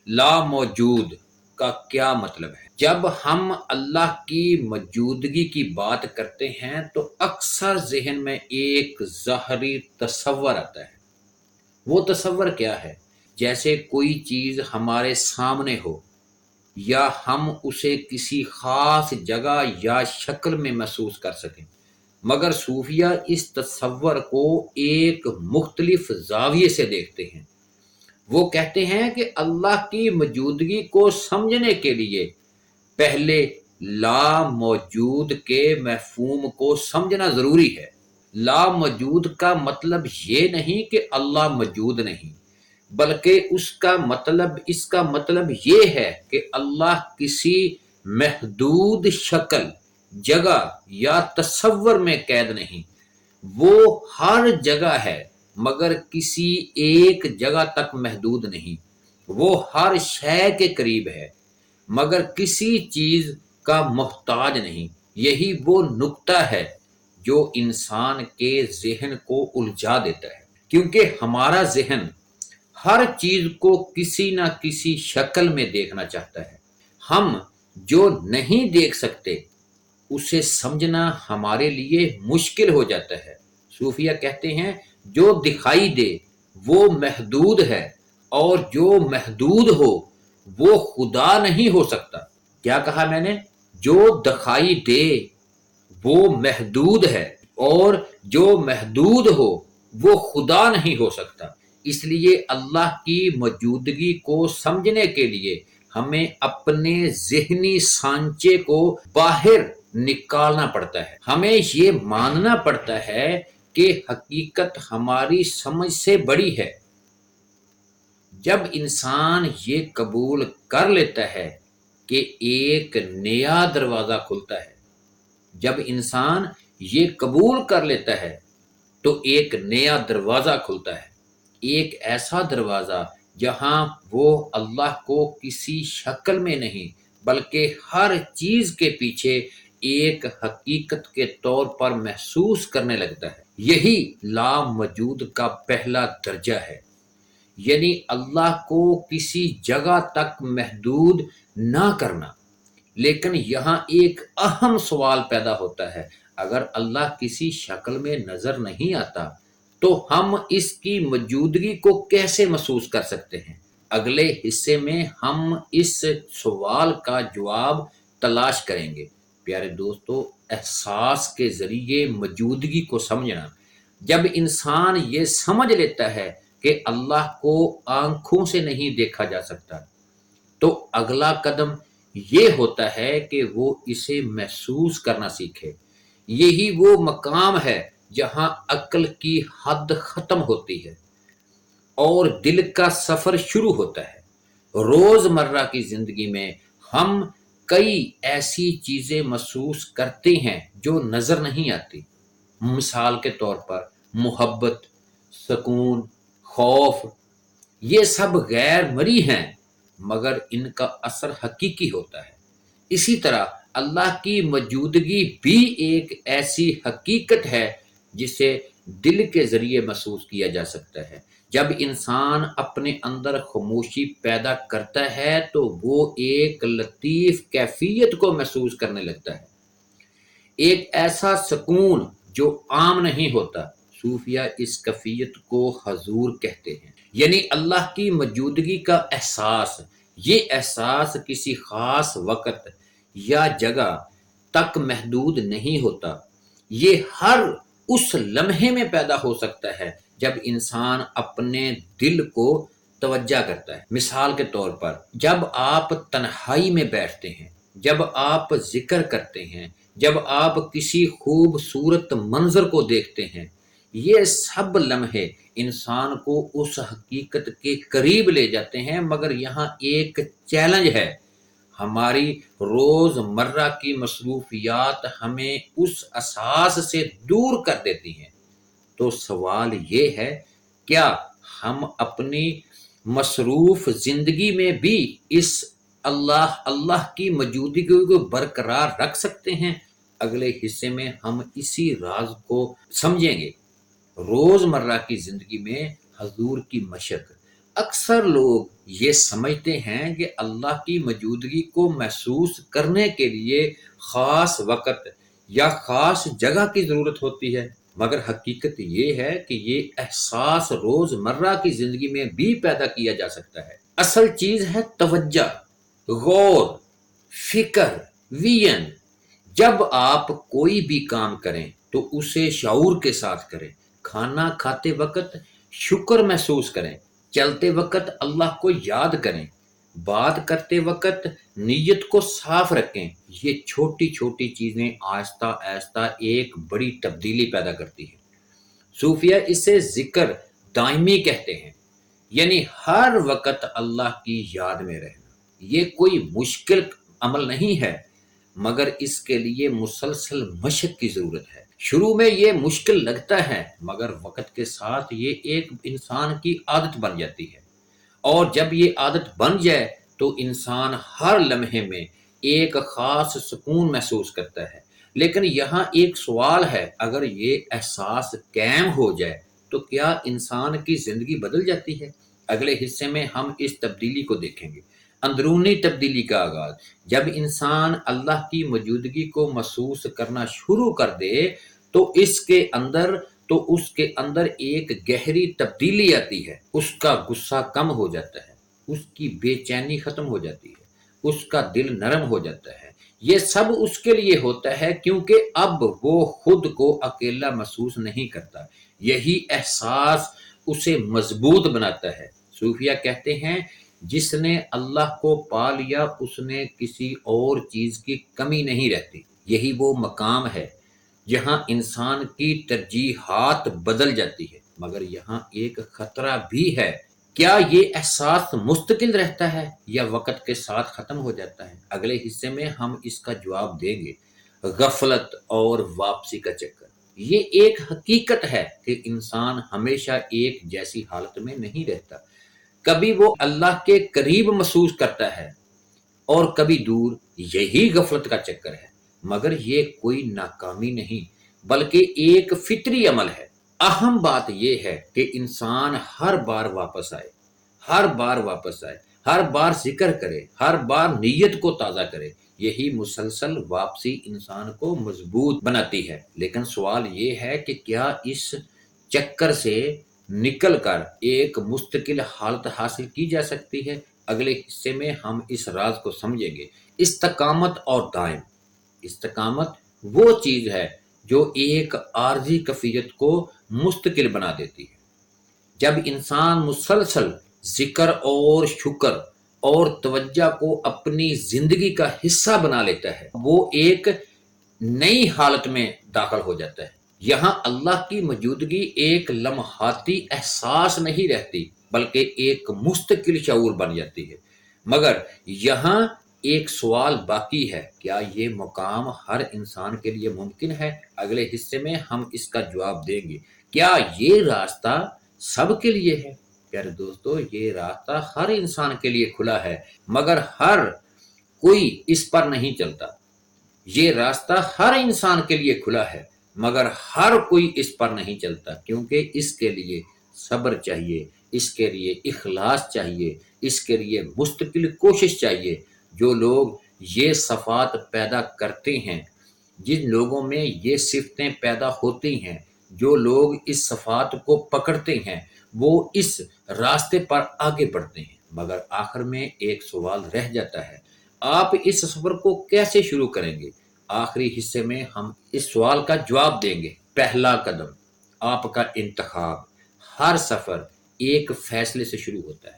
لا موجود کا کیا مطلب ہے؟ جب ہم اللہ کی موجودگی کی بات کرتے ہیں تو اکثر ذہن میں ایک ظاہری تصور آتا ہے۔ وہ تصور کیا ہے؟ جیسے کوئی چیز ہمارے سامنے ہو یا ہم اسے کسی خاص جگہ یا شکل میں محسوس کر سکیں، مگر صوفیہ اس تصور کو ایک مختلف زاویے سے دیکھتے ہیں۔ وہ کہتے ہیں کہ اللہ کی موجودگی کو سمجھنے کے لیے پہلے لا موجود کے مفہوم کو سمجھنا ضروری ہے۔ لا موجود کا مطلب یہ نہیں کہ اللہ موجود نہیں، بلکہ اس کا مطلب یہ ہے کہ اللہ کسی محدود شکل، جگہ یا تصور میں قید نہیں۔ وہ ہر جگہ ہے مگر کسی ایک جگہ تک محدود نہیں۔ وہ ہر شے کے قریب ہے مگر کسی چیز کا محتاج نہیں۔ یہی وہ نقطہ ہے جو انسان کے ذہن کو الجھا دیتا ہے، کیونکہ ہمارا ذہن ہر چیز کو کسی نہ کسی شکل میں دیکھنا چاہتا ہے۔ ہم جو نہیں دیکھ سکتے اسے سمجھنا ہمارے لیے مشکل ہو جاتا ہے۔ صوفیہ کہتے ہیں جو دکھائی دے وہ محدود ہے، اور جو محدود ہو وہ خدا نہیں ہو سکتا۔ کیا کہا میں نے؟ جو دکھائی دے وہ محدود ہے، اور جو محدود ہو وہ خدا نہیں ہو سکتا۔ اس لیے اللہ کی موجودگی کو سمجھنے کے لیے ہمیں اپنے ذہنی سانچے کو باہر نکالنا پڑتا ہے۔ ہمیں یہ ماننا پڑتا ہے کہ حقیقت ہماری سمجھ سے بڑی ہے۔ جب انسان یہ قبول کر لیتا ہے کہ ایک نیا دروازہ کھلتا ہے، جب انسان یہ قبول کر لیتا ہے تو ایک نیا دروازہ کھلتا ہے، ایک ایسا دروازہ جہاں وہ اللہ کو کسی شکل میں نہیں بلکہ ہر چیز کے پیچھے ایک حقیقت کے طور پر محسوس کرنے لگتا ہے۔ یہی لا موجود کا پہلا درجہ ہے، یعنی اللہ کو کسی جگہ تک محدود نہ کرنا۔ لیکن یہاں ایک اہم سوال پیدا ہوتا ہے، اگر اللہ کسی شکل میں نظر نہیں آتا تو ہم اس کی موجودگی کو کیسے محسوس کر سکتے ہیں؟ اگلے حصے میں ہم اس سوال کا جواب تلاش کریں گے۔ پیارے دوستو، احساس کے ذریعے موجودگی کو سمجھنا۔ جب انسان یہ سمجھ لیتا ہے کہ اللہ کو آنکھوں سے نہیں دیکھا جا سکتا تو اگلا قدم یہ ہوتا ہے کہ وہ اسے محسوس کرنا سیکھے۔ یہی وہ مقام ہے جہاں عقل کی حد ختم ہوتی ہے اور دل کا سفر شروع ہوتا ہے۔ روز مرہ کی زندگی میں ہم کئی ایسی چیزیں محسوس کرتے ہیں جو نظر نہیں آتی۔ مثال کے طور پر محبت، سکون، خوف، یہ سب غیر مرئی ہیں مگر ان کا اثر حقیقی ہوتا ہے۔ اسی طرح اللہ کی موجودگی بھی ایک ایسی حقیقت ہے جسے دل کے ذریعے محسوس کیا جا سکتا ہے۔ جب انسان اپنے اندر خاموشی پیدا کرتا ہے تو وہ ایک لطیف کیفیت کو محسوس کرنے لگتا ہے، ایک ایسا سکون جو عام نہیں ہوتا۔ صوفیہ اس کیفیت کو حضور کہتے ہیں، یعنی اللہ کی موجودگی کا احساس۔ یہ احساس کسی خاص وقت یا جگہ تک محدود نہیں ہوتا، یہ ہر اس لمحے میں پیدا ہو سکتا ہے جب انسان اپنے دل کو توجہ کرتا ہے۔ مثال کے طور پر جب آپ تنہائی میں بیٹھتے ہیں، جب آپ ذکر کرتے ہیں، جب آپ کسی خوبصورت منظر کو دیکھتے ہیں، یہ سب لمحے انسان کو اس حقیقت کے قریب لے جاتے ہیں۔ مگر یہاں ایک چیلنج ہے، ہماری روز مرہ کی مصروفیات ہمیں اس احساس سے دور کر دیتی ہیں۔ تو سوال یہ ہے، کیا ہم اپنی مصروف زندگی میں بھی اس اللہ کی موجودگی کو برقرار رکھ سکتے ہیں؟ اگلے حصے میں ہم اسی راز کو سمجھیں گے۔ روز مرہ کی زندگی میں حضور کی مشق۔ اکثر لوگ یہ سمجھتے ہیں کہ اللہ کی موجودگی کو محسوس کرنے کے لیے خاص وقت یا خاص جگہ کی ضرورت ہوتی ہے، مگر حقیقت یہ ہے کہ یہ احساس روزمرہ کی زندگی میں بھی پیدا کیا جا سکتا ہے۔ اصل چیز ہے توجہ، غور، فکر، وین۔ جب آپ کوئی بھی کام کریں تو اسے شعور کے ساتھ کریں۔ کھانا کھاتے وقت شکر محسوس کریں، چلتے وقت اللہ کو یاد کریں، بات کرتے وقت نیت کو صاف رکھیں۔ یہ چھوٹی چھوٹی چیزیں آہستہ آہستہ ایک بڑی تبدیلی پیدا کرتی ہیں۔ صوفیہ اسے ذکر دائمی کہتے ہیں، یعنی ہر وقت اللہ کی یاد میں رہنا۔ یہ کوئی مشکل عمل نہیں ہے، مگر اس کے لیے مسلسل مشق کی ضرورت ہے۔ شروع میں یہ مشکل لگتا ہے، مگر وقت کے ساتھ یہ ایک انسان کی عادت بن جاتی ہے، اور جب یہ عادت بن جائے تو انسان ہر لمحے میں ایک خاص سکون محسوس کرتا ہے۔ لیکن یہاں ایک سوال ہے، اگر یہ احساس قائم ہو جائے تو کیا انسان کی زندگی بدل جاتی ہے؟ اگلے حصے میں ہم اس تبدیلی کو دیکھیں گے، اندرونی تبدیلی کا آغاز۔ جب انسان اللہ کی موجودگی کو محسوس کرنا شروع کر دے تو اس کے اندر ایک گہری تبدیلی آتی ہے۔ اس کا غصہ کم ہو جاتا ہے، اس کی بے چینی ختم ہو جاتی ہے، اس کا دل نرم ہو جاتا ہے۔ یہ سب اس کے لیے ہوتا ہے کیونکہ اب وہ خود کو اکیلا محسوس نہیں کرتا۔ یہی احساس اسے مضبوط بناتا ہے۔ صوفیہ کہتے ہیں، جس نے اللہ کو پا لیا اس نے کسی اور چیز کی کمی نہیں رہتی۔ یہی وہ مقام ہے جہاں انسان کی ترجیحات بدل جاتی ہے، مگر یہاں ایک خطرہ بھی ہے۔ کیا یہ احساس مستقل رہتا ہے یا وقت کے ساتھ ختم ہو جاتا ہے؟ اگلے حصے میں ہم اس کا جواب دیں گے۔ غفلت اور واپسی کا چکر۔ یہ ایک حقیقت ہے کہ انسان ہمیشہ ایک جیسی حالت میں نہیں رہتا۔ کبھی وہ اللہ کے قریب محسوس کرتا ہے اور کبھی دور۔ یہی غفلت کا چکر ہے، مگر یہ کوئی ناکامی نہیں بلکہ ایک فطری عمل ہے۔ اہم بات یہ ہے کہ انسان ہر بار واپس آئے، ہر بار ذکر کرے، ہر بار نیت کو تازہ کرے۔ یہی مسلسل واپسی انسان کو مضبوط بناتی ہے۔ لیکن سوال یہ ہے کہ کیا اس چکر سے نکل کر ایک مستقل حالت حاصل کی جا سکتی ہے؟ اگلے حصے میں ہم اس راز کو سمجھیں گے۔ استقامت اور دائم۔ استقامت وہ چیز ہے جو ایک عارضی کیفیت کو مستقل بنا دیتی ہے۔ جب انسان مسلسل ذکر اور شکر اور توجہ کو اپنی زندگی کا حصہ بنا لیتا ہے، وہ ایک نئی حالت میں داخل ہو جاتا ہے۔ یہاں اللہ کی موجودگی ایک لمحاتی احساس نہیں رہتی بلکہ ایک مستقل شعور بن جاتی ہے۔ مگر یہاں ایک سوال باقی ہے، کیا یہ مقام ہر انسان کے لیے ممکن ہے؟ اگلے حصے میں ہم اس کا جواب دیں گے۔ کیا یہ راستہ سب کے لیے ہے؟ پیارے دوستو، یہ راستہ ہر انسان کے لیے کھلا ہے، مگر ہر کوئی اس پر نہیں چلتا۔ یہ راستہ ہر انسان کے لیے کھلا ہے، مگر ہر کوئی اس پر نہیں چلتا، کیونکہ اس کے لیے صبر چاہیے، اس کے لیے اخلاص چاہیے، اس کے لیے مستقل کوشش چاہیے۔ جو لوگ یہ صفات پیدا کرتے ہیں، جن لوگوں میں یہ صفتیں پیدا ہوتی ہیں، جو لوگ اس صفات کو پکڑتے ہیں، وہ اس راستے پر آگے بڑھتے ہیں۔ مگر آخر میں ایک سوال رہ جاتا ہے، آپ اس سفر کو کیسے شروع کریں گے؟ آخری حصے میں ہم اس سوال کا جواب دیں گے۔ پہلا قدم، آپ کا انتخاب۔ ہر سفر ایک فیصلے سے شروع ہوتا ہے۔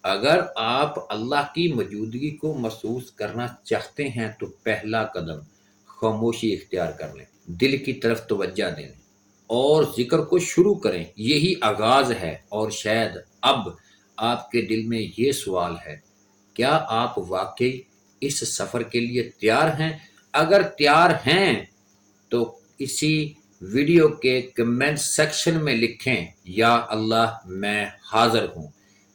اگر آپ اللہ کی موجودگی کو محسوس کرنا چاہتے ہیں تو پہلا قدم خاموشی اختیار کر لیں، دل کی طرف توجہ دیں اور ذکر کو شروع کریں۔ یہی آغاز ہے، اور شاید اب آپ کے دل میں یہ سوال ہے، کیا آپ واقعی اس سفر کے لیے تیار ہیں؟ اگر تیار ہیں تو اسی ویڈیو کے کمنٹ سیکشن میں لکھیں، یا اللہ میں حاضر ہوں۔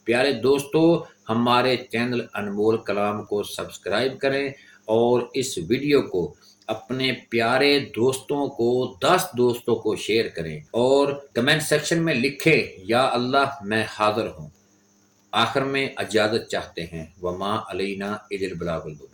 پیارے دوستو، ہمارے چینل انمول کلام کو سبسکرائب کریں اور اس ویڈیو کو اپنے پیارے دوستوں کو 10 دوستوں کو شیئر کریں اور کمنٹ سیکشن میں لکھیں، یا اللہ میں حاضر ہوں۔ آخر میں اجازت چاہتے ہیں، وما علینا الا البلاغ المبین۔